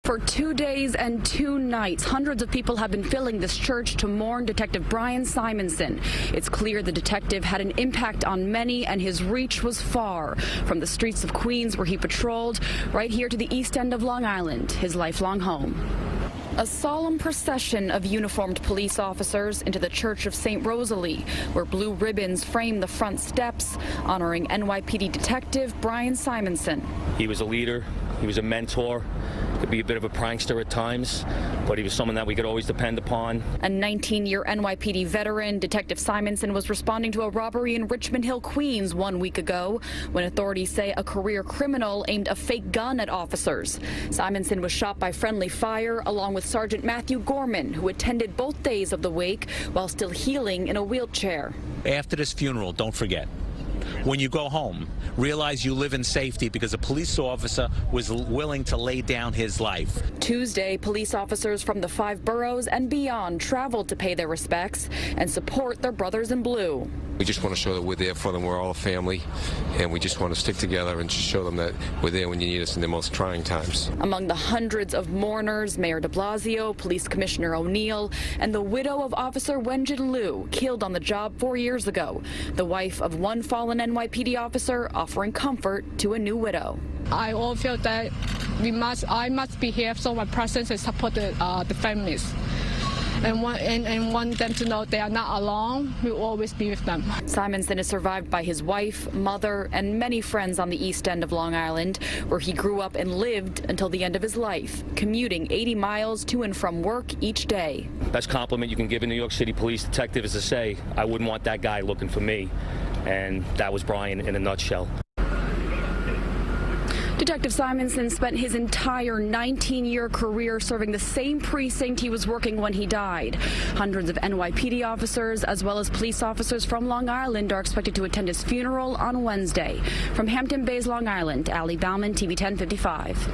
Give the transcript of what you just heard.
For 2 days and 2 nights, hundreds of people have been filling this church to mourn Detective Brian Simonsen. It's clear the detective had an impact on many, and his reach was far. From the streets of Queens, where he patrolled, right here to the East End of Long Island, his lifelong home. A solemn procession of uniformed police officers into the Church of St. Rosalie, where blue ribbons frame the front steps, honoring NYPD Detective Brian Simonsen. He was a leader, he was a mentor, could be a bit of a prankster at times, but he was someone that we could always depend upon. A 19-year NYPD veteran, Detective Simonsen was responding to a robbery in Richmond Hill, Queens 1 week ago, when authorities say a career criminal aimed a fake gun at officers. Simonsen was shot by friendly fire, along with Sergeant Matthew Gorman, who attended both days of the wake while still healing in a wheelchair. After this funeral, don't forget, when you go home, realize you live in safety because a police officer was willing to lay down his life. Tuesday, police officers from the 5 boroughs and beyond traveled to pay their respects and support their brothers in blue. We just want to show that we're there for them. We're all a family, and we just want to stick together and just show them that we're there when you need us in the most trying times. Among the hundreds of mourners, Mayor de Blasio, Police Commissioner O'Neill, and the widow of Officer Wenjin Liu, killed on the job 4 years ago, the wife of one fallen NYPD officer offering comfort to a new widow. I all feel that I must be here, so my presence and support the families. And want them to know they are not alone. We will always be with them. Simonsen is survived by his wife, mother, and many friends on the East End of Long Island, where he grew up and lived until the end of his life, commuting 80 miles to and from work each day. Best compliment you can give a New York City police detective is to say, I wouldn't want that guy looking for me. And that was Brian in a nutshell. Detective Simonsen spent his entire 19-year career serving the same precinct he was working when he died. Hundreds of NYPD officers, as well as police officers from Long Island, are expected to attend his funeral on Wednesday. From Hampton Bays, Long Island, Ali Bauman, TV 1055.